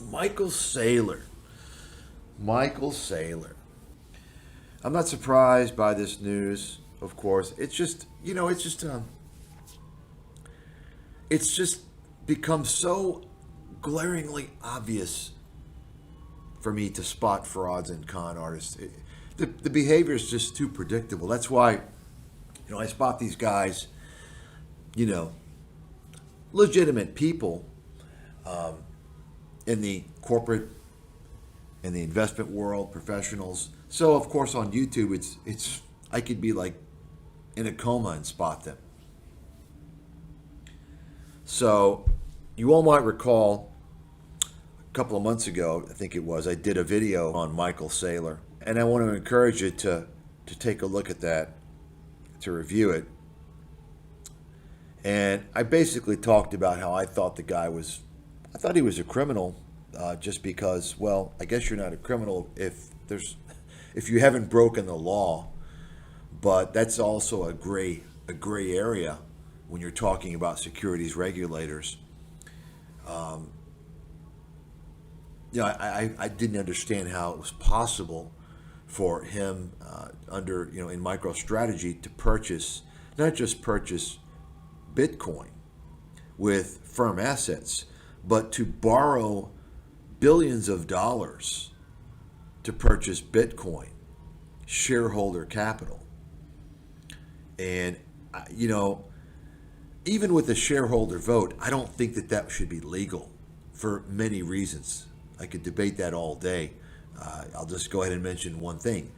Michael Saylor. Michael Saylor. I'm not surprised by this news, of course. It's just become so glaringly obvious for me to spot frauds and con artists. The behavior is just too predictable. That's why, I spot these guys, legitimate people in the corporate and the investment world, professionals. So of course on YouTube, it's I could be like in a coma and spot them. So you all might recall a couple of months ago, I think it was, I did a video on Michael Saylor, and I want to encourage you to take a look at that, to review it. And I basically talked about how I thought he was a criminal, just because, well, I guess you're not a criminal if you haven't broken the law, but that's also a gray area when you're talking about securities regulators. I didn't understand how it was possible for him in MicroStrategy to not just purchase Bitcoin with firm assets, but to borrow billions of dollars to purchase Bitcoin, shareholder capital. And, even with a shareholder vote, I don't think that should be legal for many reasons. I could debate that all day. I'll just go ahead and mention one thing.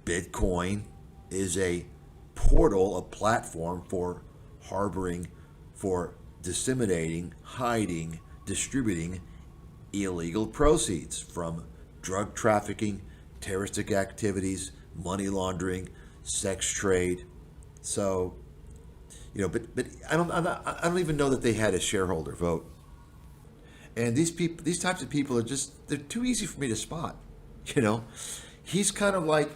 Bitcoin is a portal, a platform for harboring, for disseminating, hiding, distributing illegal proceeds from drug trafficking, terroristic activities, money laundering, sex trade. So, but I don't even know that they had a shareholder vote. And these types of people they're too easy for me to spot. He's kind of like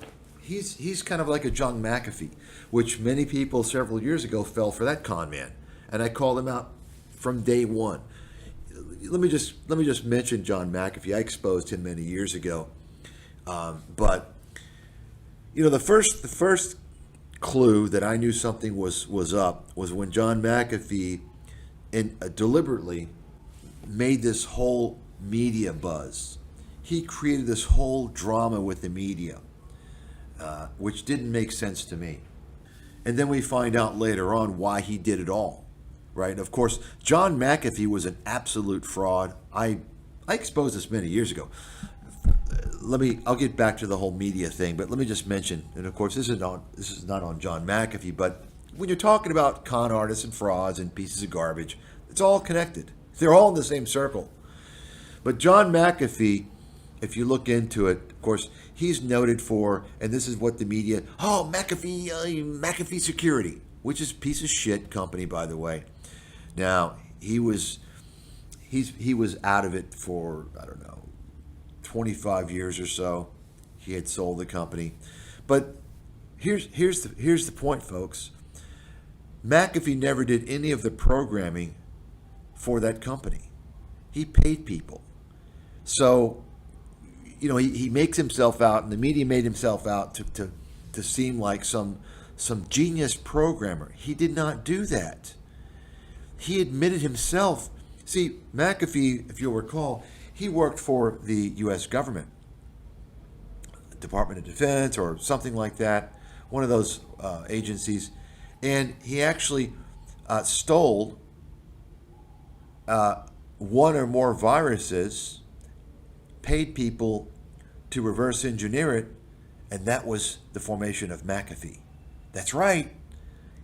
a John McAfee, which many people several years ago fell for that con man, and I called him out from day one. Let me just mention John McAfee. I exposed him many years ago, but the first clue that I knew something was up was when John McAfee deliberately made this whole media buzz. He created this whole drama with the media, which didn't make sense to me. And then we find out later on why he did it all, right? And of course, John McAfee was an absolute fraud. I exposed this many years ago. I'll get back to the whole media thing, but let me just mention, and of course this is not on John McAfee, but when you're talking about con artists and frauds and pieces of garbage, it's all connected. They're all in the same circle. But John McAfee, if you look into it, of course, he's noted for, and this is what the media, McAfee Security, which is a piece of shit company, by the way. Now, he was out of it for, 25 years or so. He had sold the company. But here's the point, folks. McAfee never did any of the programming for that company. He paid people. So, he makes himself out, and the media made himself out to seem like some genius programmer. He did not do that. He admitted himself. See, McAfee, if you'll recall, he worked for the U.S. government, Department of Defense or something like that, one of those agencies, and he actually stole one or more viruses, paid people to reverse engineer it, and that was the formation of McAfee. That's right.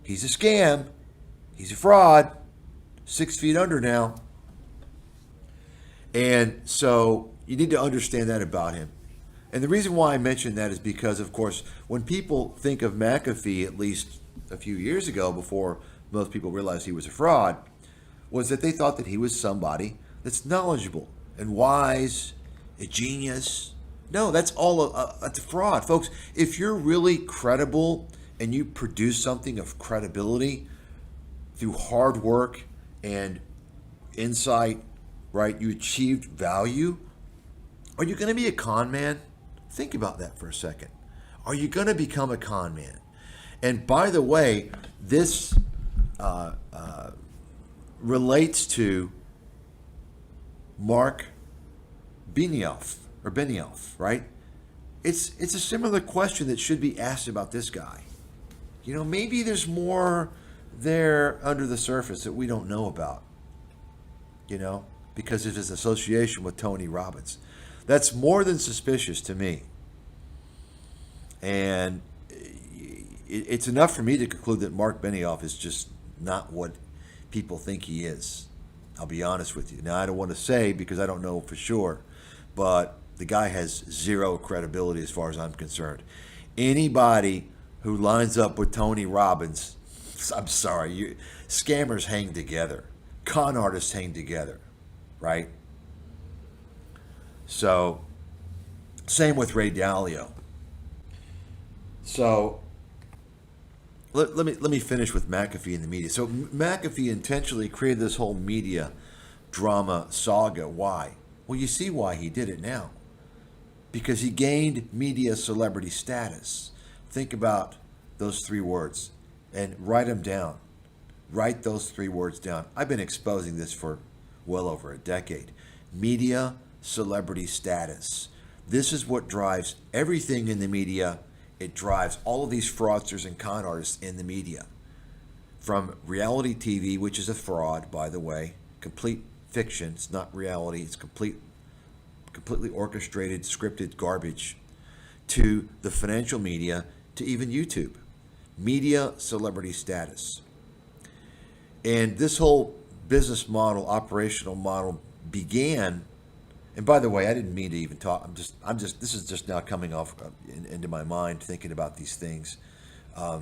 He's a scam. He's a fraud. 6 feet under now. And so you need to understand that about him. And the reason why I mention that is because, of course, when people think of McAfee, at least a few years ago, before most people realized he was a fraud, was that they thought that he was somebody that's knowledgeable and wise, a genius. No, that's that's a fraud. Folks, if you're really credible and you produce something of credibility through hard work and insight right? You achieved value. Are you going to be a con man? Think about that for a second. Are you going to become a con man? And by the way, this relates to Mark Benioff, right? It's a similar question that should be asked about this guy. You know, maybe there's more there under the surface that we don't know about, you know, because of his association with Tony Robbins. That's more than suspicious to me. And it's enough for me to conclude that Mark Benioff is just not what people think he is. I'll be honest with you. Now, I don't want to say because I don't know for sure, but the guy has zero credibility as far as I'm concerned. Anybody who lines up with Tony Robbins, I'm sorry, scammers hang together. Con artists hang together, right? So, same with Ray Dalio. So, let me finish with McAfee and the media. So, McAfee intentionally created this whole media drama saga. Why? Well, you see why he did it now. Because he gained media celebrity status. Think about those three words and write them down. Write those three words down. I've been exposing this for well over a decade. Media celebrity status. This is what drives everything in the media. It drives all of these fraudsters and con artists in the media. From reality TV, which is a fraud, by the way, complete fiction. It's not reality. It's completely orchestrated, scripted garbage, to the financial media, to even YouTube. Media celebrity status. And this whole business model, operational model began, and by the way, I didn't mean to even talk, this is just now coming off into my mind thinking about these things. I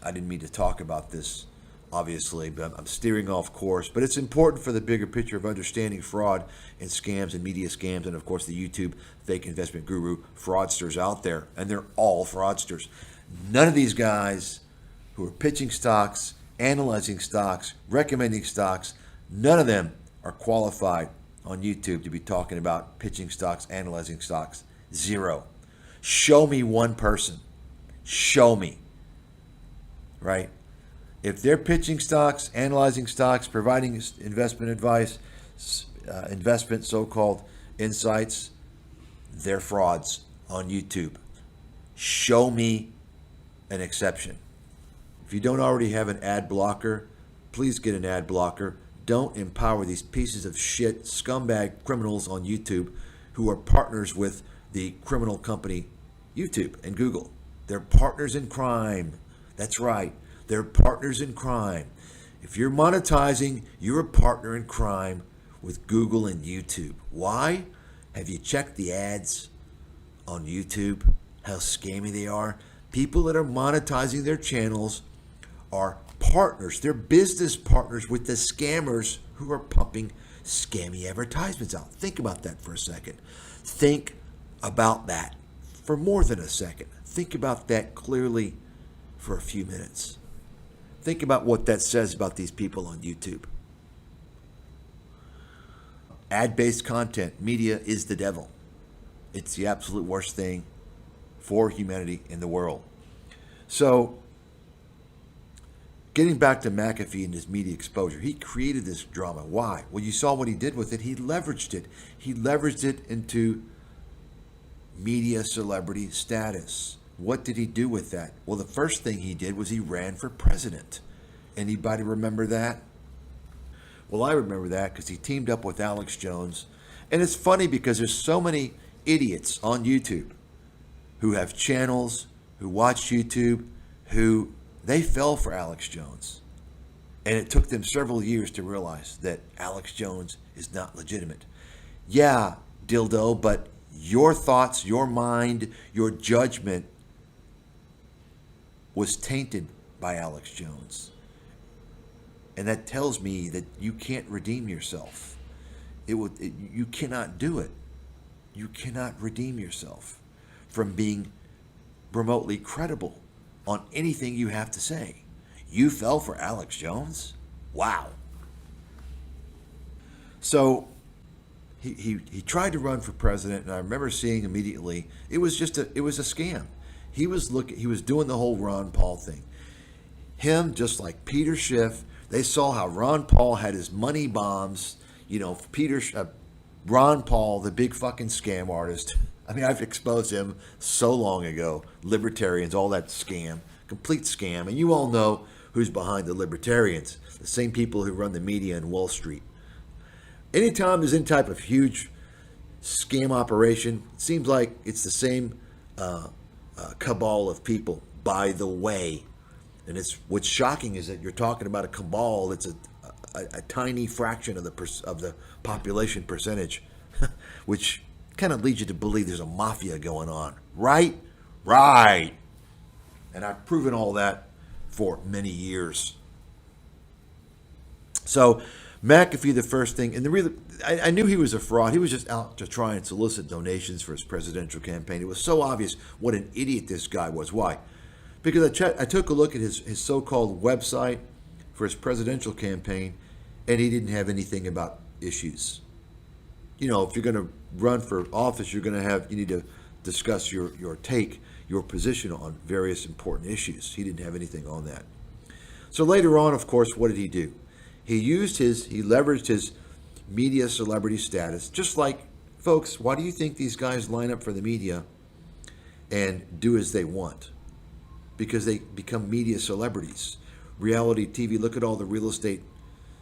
didn't mean to talk about this, obviously, but I'm steering off course. But it's important for the bigger picture of understanding fraud and scams and media scams and, of course, the YouTube fake investment guru fraudsters out there. And they're all fraudsters. None of these guys who are pitching stocks, analyzing stocks, recommending stocks, none of them are qualified on YouTube to be talking about pitching stocks, analyzing stocks. Zero. Show me one person. Show me. Right? If they're pitching stocks, analyzing stocks, providing investment advice, investment so-called insights, they're frauds on YouTube. Show me an exception. If you don't already have an ad blocker, please get an ad blocker. Don't empower these pieces of shit, scumbag criminals on YouTube who are partners with the criminal company YouTube and Google. They're partners in crime. That's right. They're partners in crime. If you're monetizing, you're a partner in crime with Google and YouTube. Why? Have you checked the ads on YouTube? How scammy they are? People that are monetizing their channels are partners. They're business partners with the scammers who are pumping scammy advertisements out. Think about that for a second. Think about that for more than a second. Think about that clearly for a few minutes. Think about what that says about these people on YouTube. Ad-based content, media is the devil. It's the absolute worst thing for humanity in the world. So, getting back to McAfee and his media exposure, he created this drama. Why? Well, you saw what he did with it. He leveraged it. He leveraged it into media celebrity status. What did he do with that? Well, the first thing he did was he ran for president. Anybody remember that? Well, I remember that because he teamed up with Alex Jones. And it's funny because there's so many idiots on YouTube who have channels, who watch YouTube, who they fell for Alex Jones. And it took them several years to realize that Alex Jones is not legitimate. Yeah, dildo, but your thoughts, your mind, your judgment was tainted by Alex Jones. And that tells me that you can't redeem yourself. You cannot do it. You cannot redeem yourself from being remotely credible on anything you have to say. You fell for Alex Jones? Wow. So he tried to run for president, and I remember seeing immediately it was a scam. He was doing the whole Ron Paul thing. Him, just like Peter Schiff, they saw how Ron Paul had his money bombs. Ron Paul, the big fucking scam artist. I mean, I've exposed him so long ago. Libertarians, all that scam, complete scam. And you all know who's behind the libertarians, the same people who run the media in Wall Street. Anytime there's any type of huge scam operation, it seems like it's the same cabal of people, by the way. And what's shocking is that you're talking about a cabal that's a tiny fraction of the population percentage, which kind of leads you to believe there's a mafia going on, right? Right. And I've proven all that for many years. So McAfee, the first thing, and I knew he was a fraud. He was just out to try and solicit donations for his presidential campaign. It was so obvious what an idiot this guy was. Why? Because I took a look at his so-called website for his presidential campaign, and he didn't have anything about issues. You know, if you're going to run for office, you need to discuss your position on various important issues. He didn't have anything on that. So later on, of course, what did he do? He leveraged his media celebrity status, just like, folks, why do you think these guys line up for the media and do as they want? Because they become media celebrities. Reality TV, look at all the real estate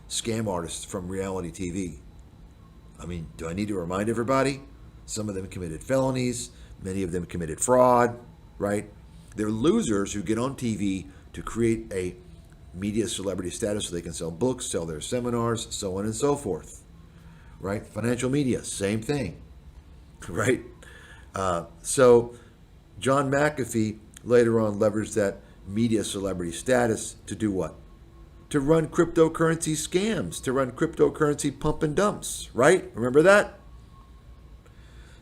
scam artists from reality TV. I mean, do I need to remind everybody? Some of them committed felonies. Many of them committed fraud, right? They're losers who get on TV to create a media celebrity status so they can sell books, sell their seminars, so on and so forth, right? Financial media, same thing, right? So John McAfee later on leveraged that media celebrity status to do what? To run cryptocurrency scams, to run cryptocurrency pump and dumps, right? Remember that?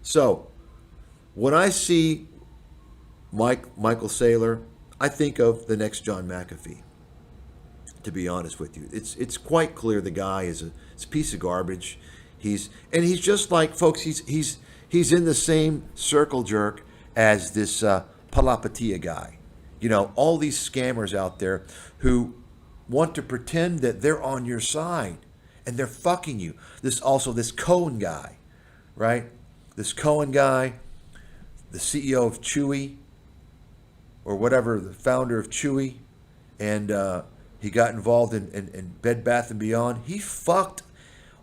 So when I see Michael Saylor, I think of the next John McAfee, to be honest with you. It's quite clear the guy is a piece of garbage. He's just like, folks, he's in the same circle jerk as this Palapatia guy. You know, all these scammers out there who want to pretend that they're on your side and they're fucking you. This Cohen guy, right? This Cohen guy, the CEO of Chewy, or whatever, the founder of Chewy, and he got involved in Bed Bath & Beyond. He fucked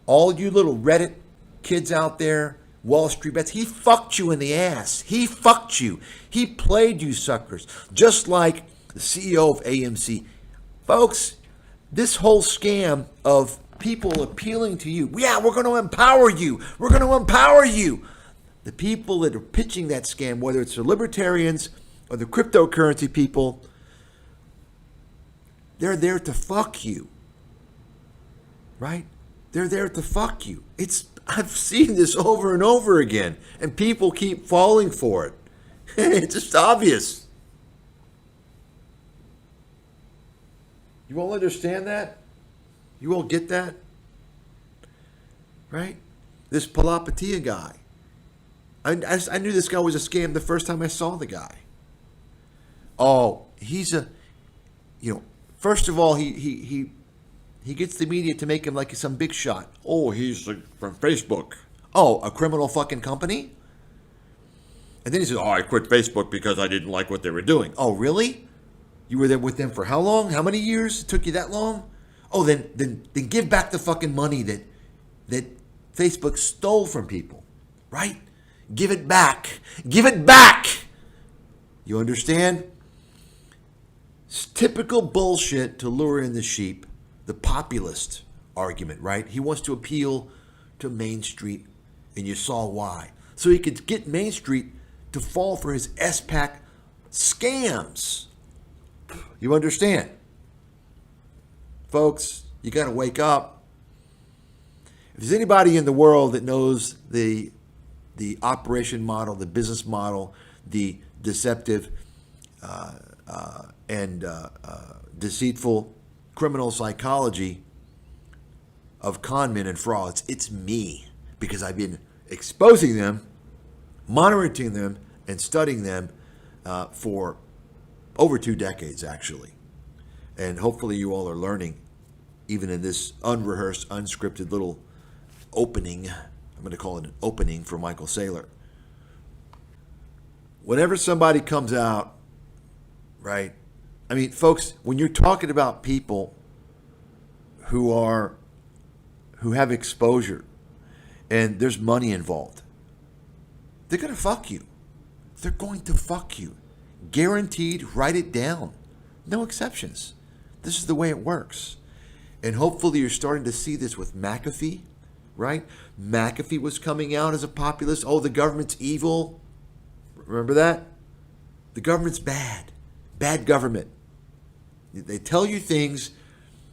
all you little Reddit kids out there, Wall Street bets. He fucked you in the ass. He fucked you. He played you suckers, just like the CEO of AMC. Folks, this whole scam of people appealing to you, yeah, we're going to empower you. We're going to empower you. The people that are pitching that scam, whether it's the libertarians or the cryptocurrency people, they're there to fuck you, right? They're there to fuck you. I've seen this over and over again, and people keep falling for it. It's just obvious. You all understand that? You all get that? Right? This Palapatia guy. I knew this guy was a scam the first time I saw the guy. Oh, first of all, he gets the media to make him like some big shot. Oh, he's from Facebook. Oh, a criminal fucking company? And then he says, oh, I quit Facebook because I didn't like what they were doing. Oh, really? You were there with them for how long? How many years? It took you that long? Oh, then give back the fucking money that Facebook stole from people, right? Give it back. Give it back. You understand? It's typical bullshit to lure in the sheep. The populist argument, right? He wants to appeal to Main Street, and you saw why. So he could get Main Street to fall for his SPAC scams. You understand? Folks, you got to wake up. If there's anybody in the world that knows the operation model, the business model, the deceptive and deceitful criminal psychology of con men and frauds, it's me. because I've been exposing them, monitoring them, and studying them for over 2 decades, actually. And hopefully you all are learning, even in this unrehearsed, unscripted little opening. I'm going to call it an opening for Michael Saylor. Whenever somebody comes out, right? I mean, folks, when you're talking about people who have exposure and there's money involved, they're going to fuck you. They're going to fuck you. Guaranteed, write it down. No exceptions. This is the way it works. And hopefully you're starting to see this with McAfee, right? McAfee was coming out as a populist. Oh, the government's evil. Remember that? The government's bad. Bad government. They tell you things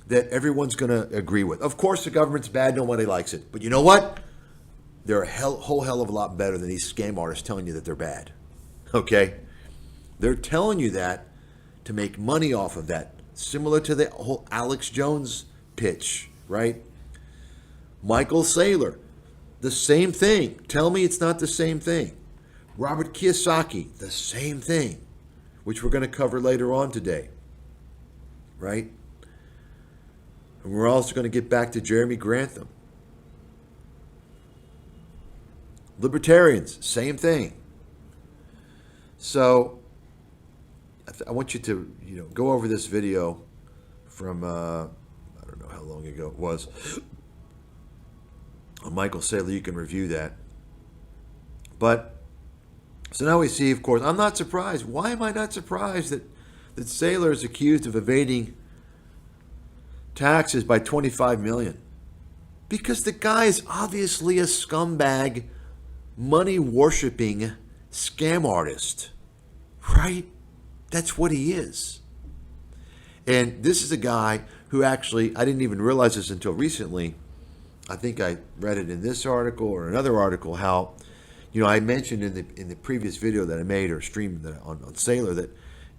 that everyone's going to agree with. Of course, the government's bad. Nobody likes it. But you know what? They're a whole hell of a lot better than these scam artists telling you that they're bad. Okay? They're telling you that to make money off of that. Similar to the whole Alex Jones pitch, right? Michael Saylor, the same thing. Tell me it's not the same thing. Robert Kiyosaki, the same thing, which we're going to cover later on today, right? And we're also going to get back to Jeremy Grantham. Libertarians, same thing. So I want you to, go over this video from, I don't know how long ago it was, on Michael Saylor. You can review that. But, so now we see, of course, I'm not surprised. Why am I not surprised that Saylor is accused of evading taxes by $25 million? Because the guy is obviously a scumbag, money-worshipping scam artist, right? That's what he is. And this is a guy who actually, I didn't even realize this until recently. I think I read it in this article or another article how, I mentioned in the previous video that I made or streamed on Saylor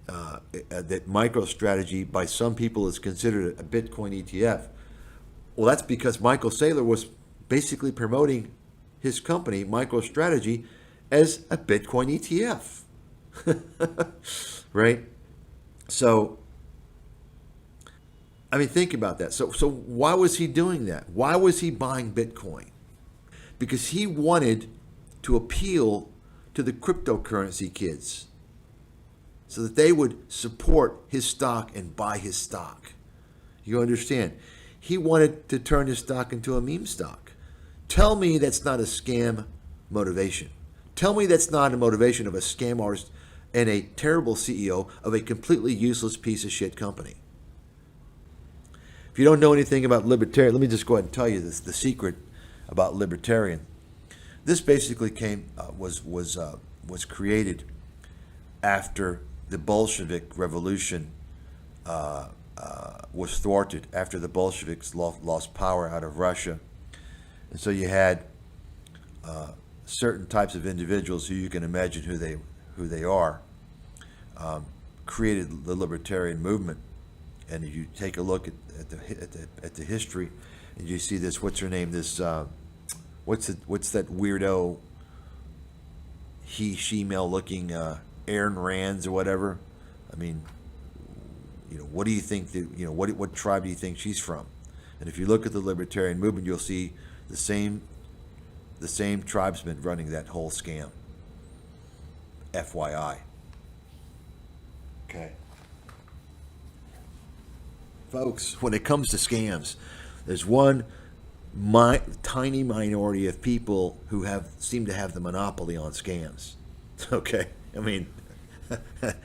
that MicroStrategy by some people is considered a Bitcoin ETF. Well, that's because Michael Saylor was basically promoting his company, MicroStrategy, as a Bitcoin ETF. Right? So, I mean, think about that. So why was he doing that? Why was he buying Bitcoin? Because he wanted to appeal to the cryptocurrency kids so that they would support his stock and buy his stock. You understand? He wanted to turn his stock into a meme stock. Tell me that's not a scam motivation. Tell me that's not a motivation of a scam artist and a terrible CEO of a completely useless piece of shit company. If you don't know anything about libertarian, let me just go ahead and tell you this: the secret about libertarian. This basically was created after the Bolshevik Revolution was thwarted, after the Bolsheviks lost power out of Russia, and so you had certain types of individuals who you can imagine who they are, created the libertarian movement. And if you take a look at the history, and you see this, what's her name? This what's that weirdo she male looking Ayn Rands or whatever? I mean, what do you think that, what tribe do you think she's from? And if you look at the libertarian movement, you'll see the same tribesmen running that whole scam. FYI. Okay. Folks, when it comes to scams, there's one tiny minority of people who seem to have the monopoly on scams. Okay? I mean,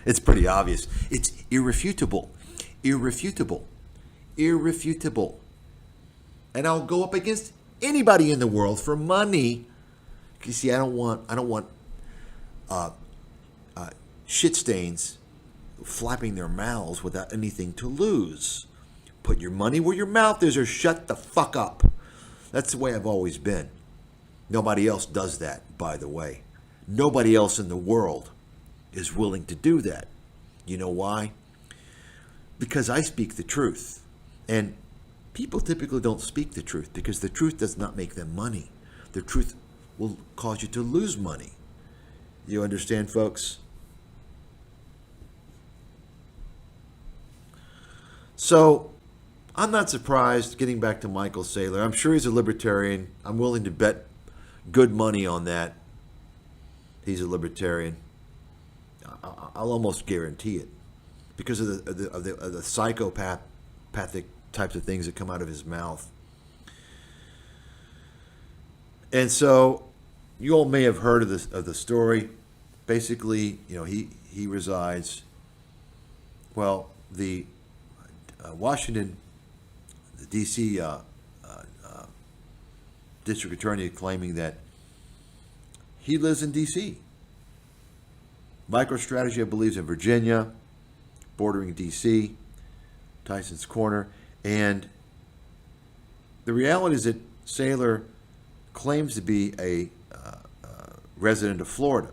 it's pretty obvious. It's irrefutable. Irrefutable. Irrefutable. And I'll go up against anybody in the world for money. You see, I don't want shit stains flapping their mouths without anything to lose. Put your money where your mouth is or shut the fuck up. That's the way I've always been. Nobody else does that, by the way. Nobody else in the world is willing to do that. You know why? Because I speak the truth. And people typically don't speak the truth because the truth does not make them money. The truth will cause you to lose money. You understand, folks? So, I'm not surprised, getting back to Michael Saylor. I'm sure he's a libertarian. I'm willing to bet good money on that. He's a libertarian. I'll almost guarantee it because of the psychopathic types of things that come out of his mouth. And so, you all may have heard of the story. Basically, he resides. Well, the Washington, the D.C. District Attorney claiming that he lives in D.C. MicroStrategy, I believe, is in Virginia, bordering D.C., Tyson's Corner. And the reality is that Saylor claims to be a resident of Florida.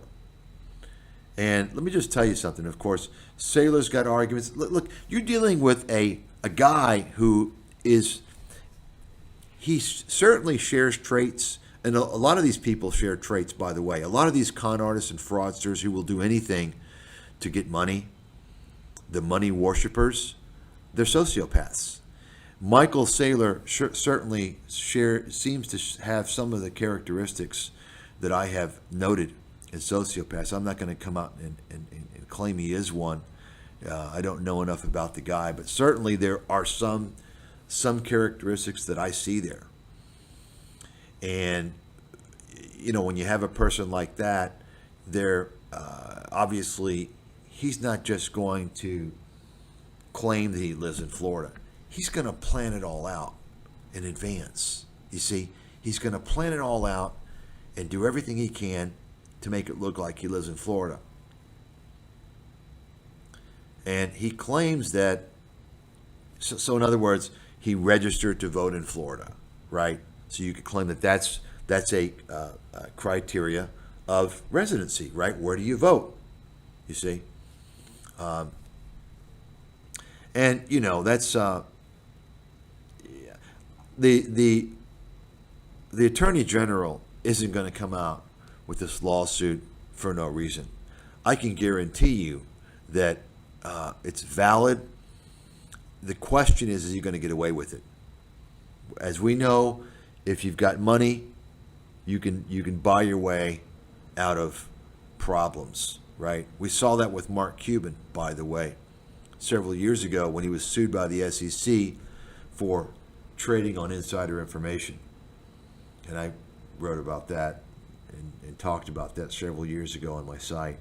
And let me just tell you something. Of course, Saylor's got arguments. Look, you're dealing with a guy who he certainly shares traits, and a lot of these people share traits, by the way. A lot of these con artists and fraudsters who will do anything to get money, the money worshipers, they're sociopaths. Michael Saylor certainly seems to have some of the characteristics that I have noted in sociopaths. I'm not going to come out and claim he is one. I don't know enough about the guy, but certainly there are some characteristics that I see there. And, when you have a person like that, they're obviously, he's not just going to claim that he lives in Florida. He's going to plan it all out in advance. You see, he's going to plan it all out and do everything he can to make it look like he lives in Florida. And he claims that, so in other words, he registered to vote in Florida, right? So you could claim that that's a criteria of residency, right? Where do you vote? You see? And, that's the Attorney General isn't going to come out with this lawsuit for no reason. I can guarantee you that it's valid. The question is he going to get away with it? As we know, if you've got money, you can buy your way out of problems, right? We saw that with Mark Cuban, by the way, several years ago when he was sued by the SEC for trading on insider information. And I wrote about that and talked about that several years ago on my site.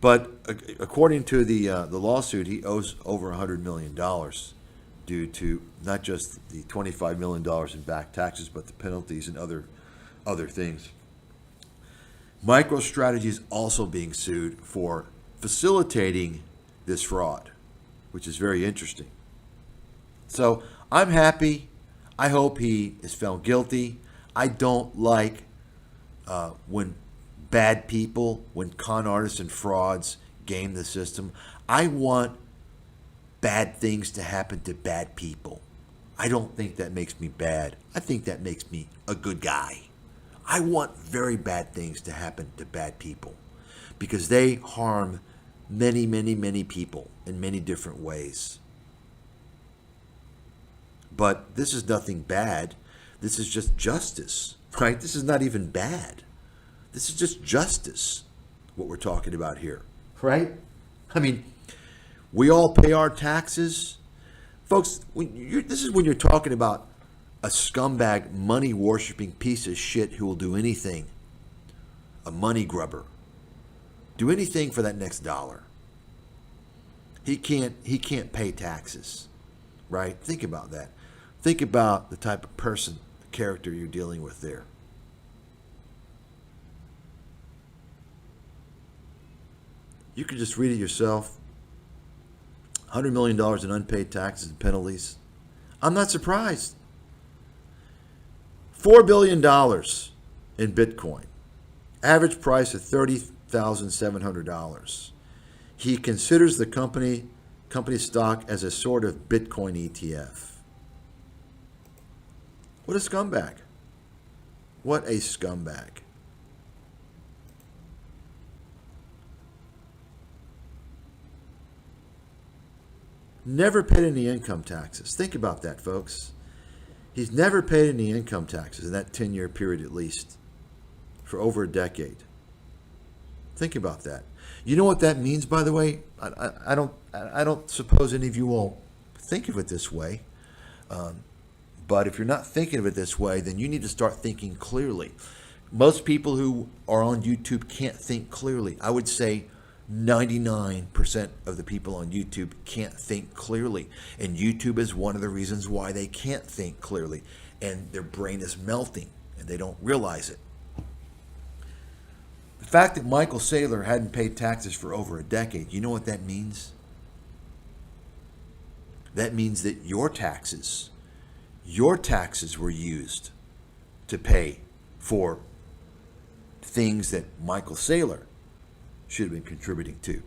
But according to the lawsuit, he owes over $100 million due to not just the $25 million in back taxes, but the penalties and other things. MicroStrategy is also being sued for facilitating this fraud, which is very interesting. So I'm happy. I hope he is found guilty. I don't like when bad people, when con artists and frauds game the system. I want bad things to happen to bad people. I don't think that makes me bad. I think that makes me a good guy. I want very bad things to happen to bad people because they harm many, many, many people in many different ways. But this is nothing bad. This is just justice, right? This is not even bad. This is just justice, what we're talking about here, right? I mean, we all pay our taxes. Folks, this is when you're talking about a scumbag, money-worshiping piece of shit who will do anything, a money grubber. Do anything for that next dollar. He can't pay taxes, right? Think about that. Think about the type of person, the character you're dealing with there. You can just read it yourself. $100 million in unpaid taxes and penalties. I'm not surprised. $4 billion in Bitcoin. Average price of $30,700. He considers the company stock as a sort of Bitcoin ETF. What a scumbag. What a scumbag. Never paid any income taxes. Think about that, folks. He's never paid any income taxes in that 10-year period at least, for over a decade. Think about that. You know what that means, by the way? I don't suppose any of you will think of it this way. But if you're not thinking of it this way, then you need to start thinking clearly. Most people who are on YouTube can't think clearly. I would say 99% of the people on YouTube can't think clearly. And YouTube is one of the reasons why they can't think clearly. And their brain is melting and they don't realize it. The fact that Michael Saylor hadn't paid taxes for over a decade, you know what that means? That means that your taxes were used to pay for things that Michael Saylor should have been contributing to. You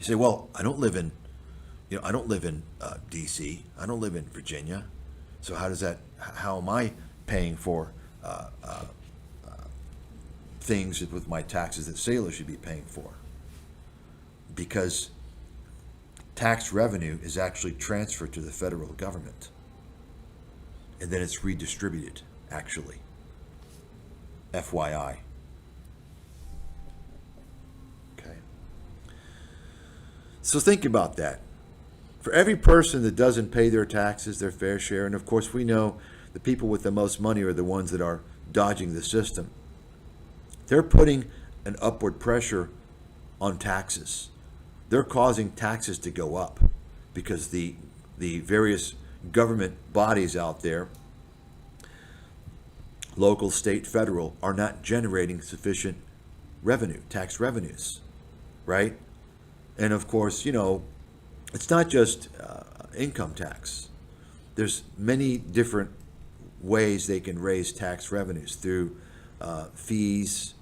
say, well, I don't live in D.C. I don't live in Virginia. So how am I paying for things with my taxes that Saylor should be paying for? Because tax revenue is actually transferred to the federal government. And then it's redistributed, actually. FYI. Okay. So think about that. For every person that doesn't pay their taxes, their fair share, and of course we know the people with the most money are the ones that are dodging the system. They're putting an upward pressure on taxes. They're causing taxes to go up because the various government bodies out there, local, state, federal, are not generating sufficient revenue, tax revenues, right? And of course, it's not just income tax. There's many different ways they can raise tax revenues through fees,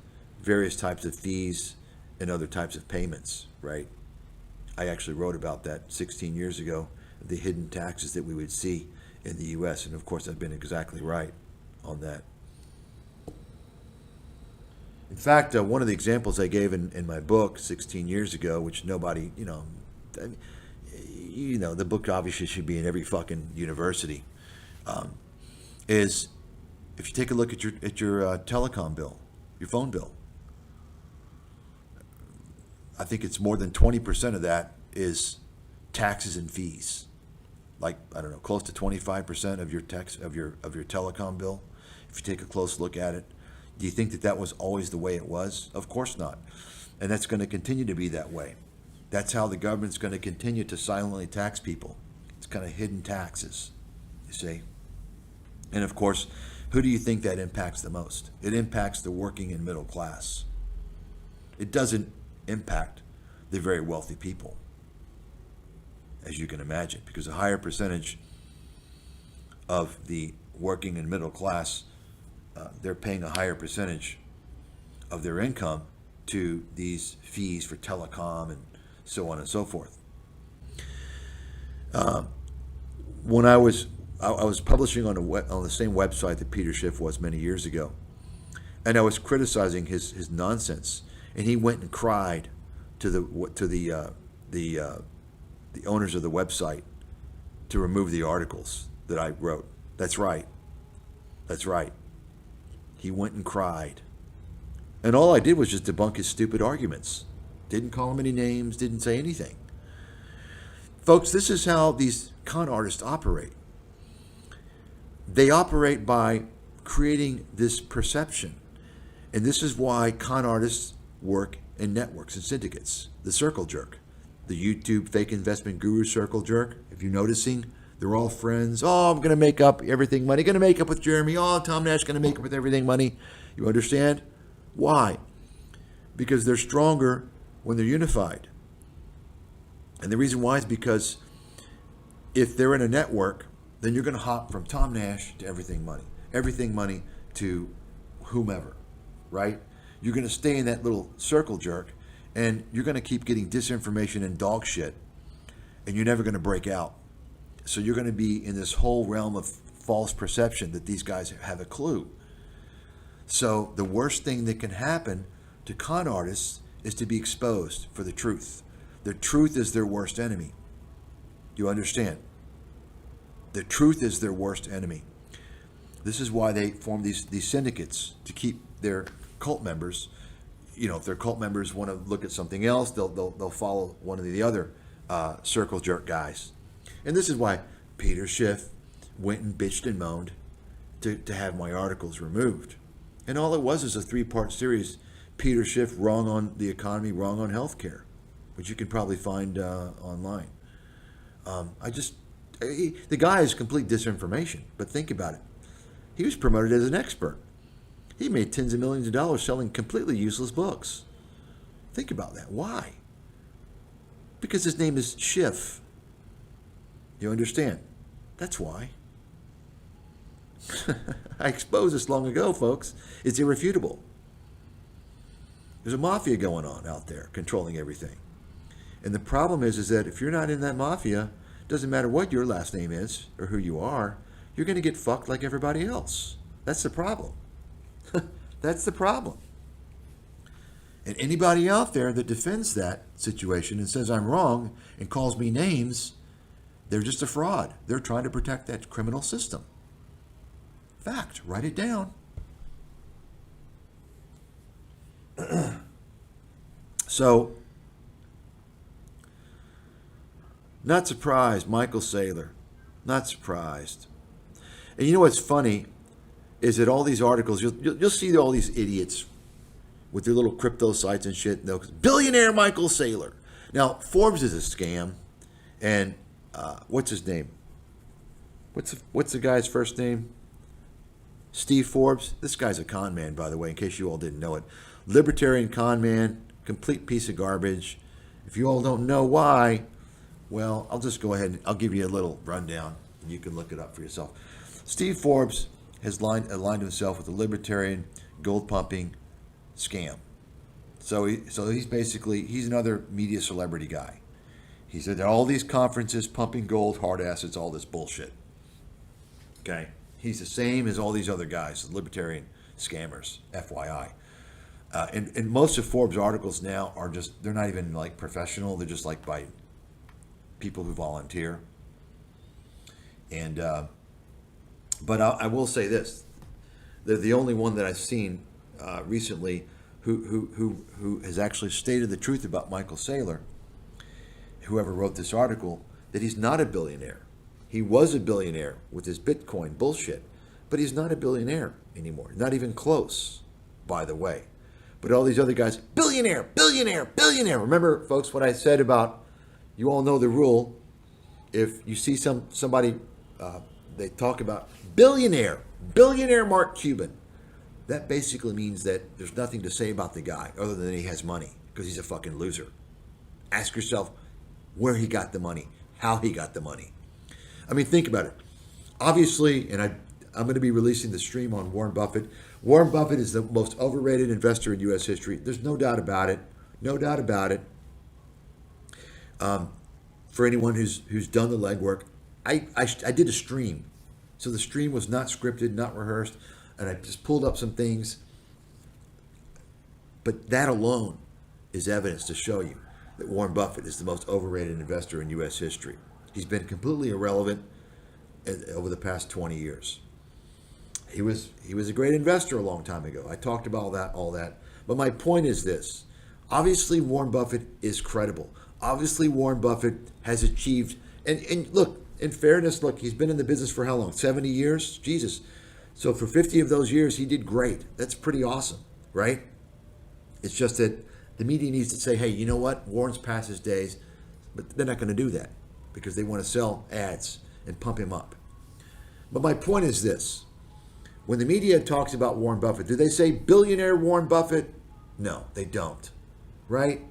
various types of fees, and other types of payments, right? I actually wrote about that 16 years ago, the hidden taxes that we would see in the U.S. And of course, I've been exactly right on that. In fact, one of the examples I gave in my book 16 years ago, which nobody, the book obviously should be in every fucking university, is if you take a look at your telecom bill, your phone bill, I think it's more than 20% of that is taxes and fees. Like, I don't know, close to 25% of your telecom bill. If you take a close look at it, do you think that was always the way it was? Of course not. And that's going to continue to be that way. That's how the government's going to continue to silently tax people. It's kind of hidden taxes, you see. And of course, who do you think that impacts the most? It impacts the working and middle class. It doesn't impact the very wealthy people, as you can imagine, because a higher percentage of the working and middle class, they're paying a higher percentage of their income to these fees for telecom and so on and so forth. When I was publishing on the same website that Peter Schiff was many years ago, and I was criticizing his nonsense, and he went and cried to the owners of the website to remove the articles that I wrote. That's right. He went and cried. And all I did was just debunk his stupid arguments. Didn't call him any names, didn't say anything. Folks, this is how these con artists operate. They operate by creating this perception. And this is why con artists work in networks and syndicates. The circle jerk. The YouTube fake investment guru circle jerk. If you're noticing, they're all friends. Oh, I'm going to make up everything money. Going to make up with Jeremy. Oh, Tom Nash going to make up with everything money. You understand? Why? Because they're stronger when they're unified. And the reason why is because if they're in a network, then you're going to hop from Tom Nash to everything money to whomever, right? You're going to stay in that little circle jerk, and you're going to keep getting disinformation and dog shit, and you're never going to break out. So you're going to be in this whole realm of false perception that these guys have a clue. So the worst thing that can happen to con artists is to be exposed for the truth. The truth is their worst enemy. You understand? The truth is their worst enemy. This is why they form these syndicates, to keep their cult members. If their cult members want to look at something else, they'll follow one of the other circle jerk guys. And this is why Peter Schiff went and bitched and moaned to have my articles removed. And all it was is a 3-part series. Peter Schiff, wrong on the economy, wrong on healthcare, which you can probably find online. The guy is complete disinformation, but think about it. He was promoted as an expert. He made tens of millions of dollars selling completely useless books. Think about that. Why? Because his name is Schiff. You understand? That's why. I exposed this long ago, folks. It's irrefutable. There's a mafia going on out there controlling everything. And the problem is that if you're not in that mafia, it doesn't matter what your last name is or who you are, you're going to get fucked like everybody else. That's the problem. That's the problem. And anybody out there that defends that situation and says I'm wrong and calls me names, they're just a fraud. They're trying to protect that criminal system. Fact. Write it down. So, not surprised, Michael Saylor. Not surprised. And you know what's funny is that all these articles, you'll see all these idiots with their little crypto sites and shit. And billionaire Michael Saylor. Now, Forbes is a scam. And what's his name? What's the guy's first name? Steve Forbes. This guy's a con man, by the way, in case you all didn't know it. Libertarian con man, complete piece of garbage. If you all don't know why, well, I'll just go ahead and I'll give you a little rundown, and you can look it up for yourself. Steve Forbes has aligned himself with the libertarian gold pumping scam. So he's another media celebrity guy. He's at all these conferences pumping gold, hard assets, all this bullshit. Okay? He's the same as all these other guys, libertarian scammers, FYI. And most of Forbes' articles now are they're not even like professional. They're just like by people who volunteer. And, but I will say this. They're the only one that I've seen recently who has actually stated the truth about Michael Saylor, whoever wrote this article, that he's not a billionaire. He was a billionaire with his Bitcoin bullshit, but he's not a billionaire anymore. Not even close, by the way. But all these other guys, billionaire, billionaire, billionaire. Remember, folks, what I said about, you all know the rule. If you see somebody, they talk about billionaire Mark Cuban. That basically means that there's nothing to say about the guy other than he has money, because he's a fucking loser. Ask yourself where he got the money, how he got the money. I mean, think about it. Obviously, and I'm going to be releasing the stream on Warren Buffett. Warren Buffett is the most overrated investor in U.S. history. There's no doubt about it. No doubt about it. For anyone who's done the legwork, I did a stream. So the stream was not scripted, not rehearsed, and I just pulled up some things. But that alone is evidence to show you that Warren Buffett is the most overrated investor in U.S. history. He's been completely irrelevant over the past 20 years. He was a great investor a long time ago. I talked about all that. But my point is this. Obviously, Warren Buffett is credible. Obviously, Warren Buffett has achieved, and look, in fairness, look, he's been in the business for how long? 70 years? Jesus. So for 50 of those years, he did great. That's pretty awesome, right? It's just that the media needs to say, hey, you know what? Warren's past his days, but they're not going to do that because they want to sell ads and pump him up. But my point is this. When the media talks about Warren Buffett, do they say billionaire Warren Buffett? No, they don't, right?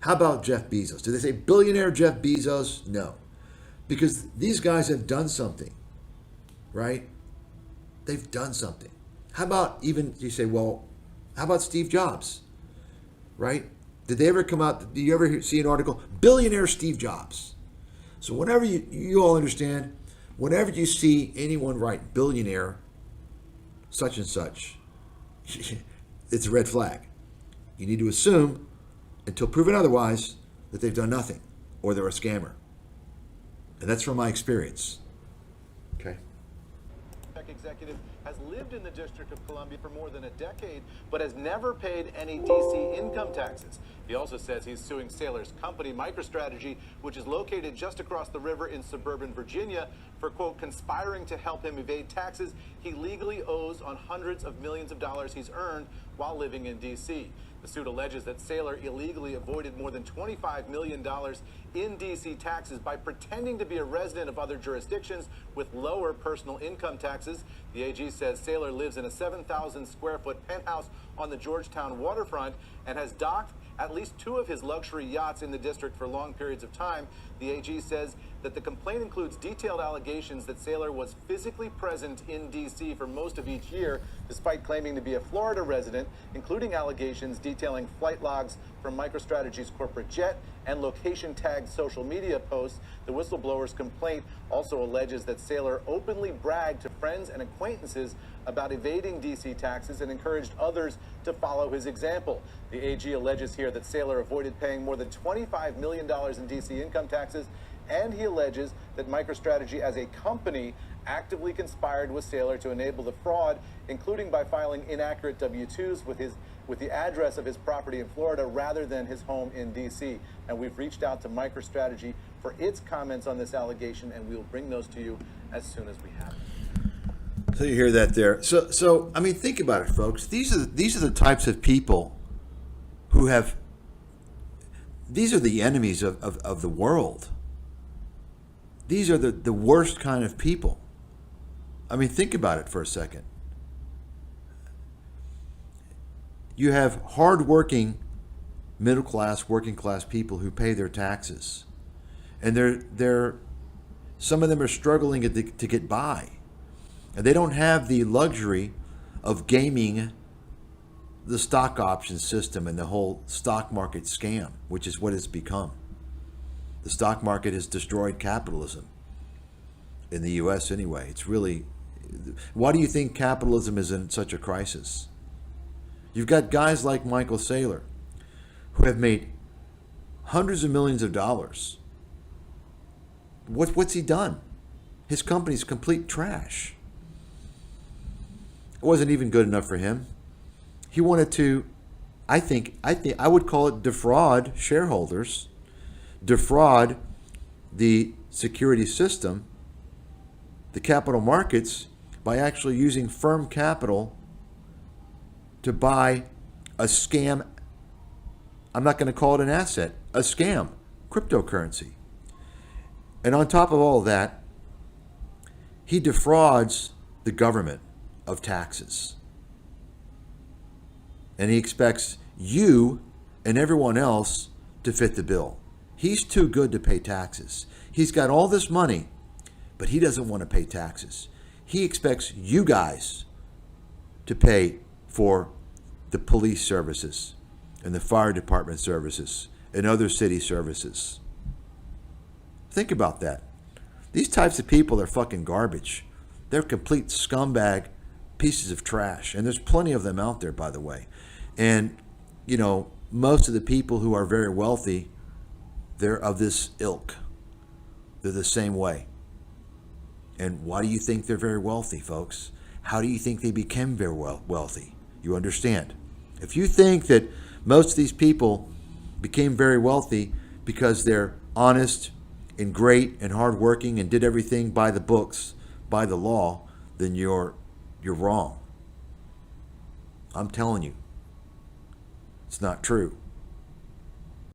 How about Jeff Bezos? Do they say billionaire Jeff Bezos? No, because these guys have done something, right? They've done something. How about even, you say, well, how about Steve Jobs, right? Did they ever come out, do you ever see an article, billionaire Steve Jobs? So whenever you all understand, whenever you see anyone write billionaire such and such, it's a red flag. You need to assume, until proven otherwise, that they've done nothing or they're a scammer. And that's from my experience. Okay. Executive has lived in the District of Columbia for more than a decade, but has never paid any D.C. income taxes. He also says he's suing Saylor's company, MicroStrategy, which is located just across the river in suburban Virginia, for, quote, conspiring to help him evade taxes he legally owes on hundreds of millions of dollars he's earned while living in D.C. The suit alleges that Saylor illegally avoided more than $25 million in D.C. taxes by pretending to be a resident of other jurisdictions with lower personal income taxes. The AG says Saylor lives in a 7,000 square foot penthouse on the Georgetown waterfront and has docked at least 2 of his luxury yachts in the district for long periods of time. The AG says that the complaint includes detailed allegations that Saylor was physically present in D.C. for most of each year, despite claiming to be a Florida resident, including allegations detailing flight logs from MicroStrategy's corporate jet and location-tagged social media posts. The whistleblower's complaint also alleges that Saylor openly bragged to friends and acquaintances about evading D.C. taxes and encouraged others to follow his example. The AG alleges here that Saylor avoided paying more than $25 million in D.C. income taxes, and he alleges that MicroStrategy as a company actively conspired with Saylor to enable the fraud, including by filing inaccurate W-2s with the address of his property in Florida rather than his home in D.C. And we've reached out to MicroStrategy for its comments on this allegation, and we'll bring those to you as soon as we have them. So you hear that there. So I mean, think about it, folks. These are the types of people who have. These are the enemies of the world. These are the worst kind of people. I mean, think about it for a second. You have hardworking, middle class, working class people who pay their taxes, and they're some of them are struggling to get by, and they don't have the luxury of gaming the stock option system and the whole stock market scam, which is what it's become. The stock market has destroyed capitalism in the U.S. anyway. It's really, why do you think capitalism is in such a crisis? You've got guys like Michael Saylor who have made hundreds of millions of dollars. What's he done? His company's complete trash. It wasn't even good enough for him. He wanted to, I think I would call it defraud shareholders, defraud the security system, the capital markets, by actually using firm capital to buy a scam. I'm not going to call it an asset, a scam, cryptocurrency. And on top of all that, he defrauds the government of taxes. And he expects you and everyone else to fit the bill. He's too good to pay taxes. He's got all this money, but he doesn't want to pay taxes. He expects you guys to pay for the police services and the fire department services and other city services. Think about that. These types of people are fucking garbage. They're complete scumbag pieces of trash. And there's plenty of them out there, by the way. And, you know, most of the people who are very wealthy, they're of this ilk. They're the same way. And why do you think they're very wealthy, folks? How do you think they became very wealthy? You understand? If you think that most of these people became very wealthy because they're honest and great and hardworking and did everything by the books, by the law, then you're wrong. I'm telling you, it's not true.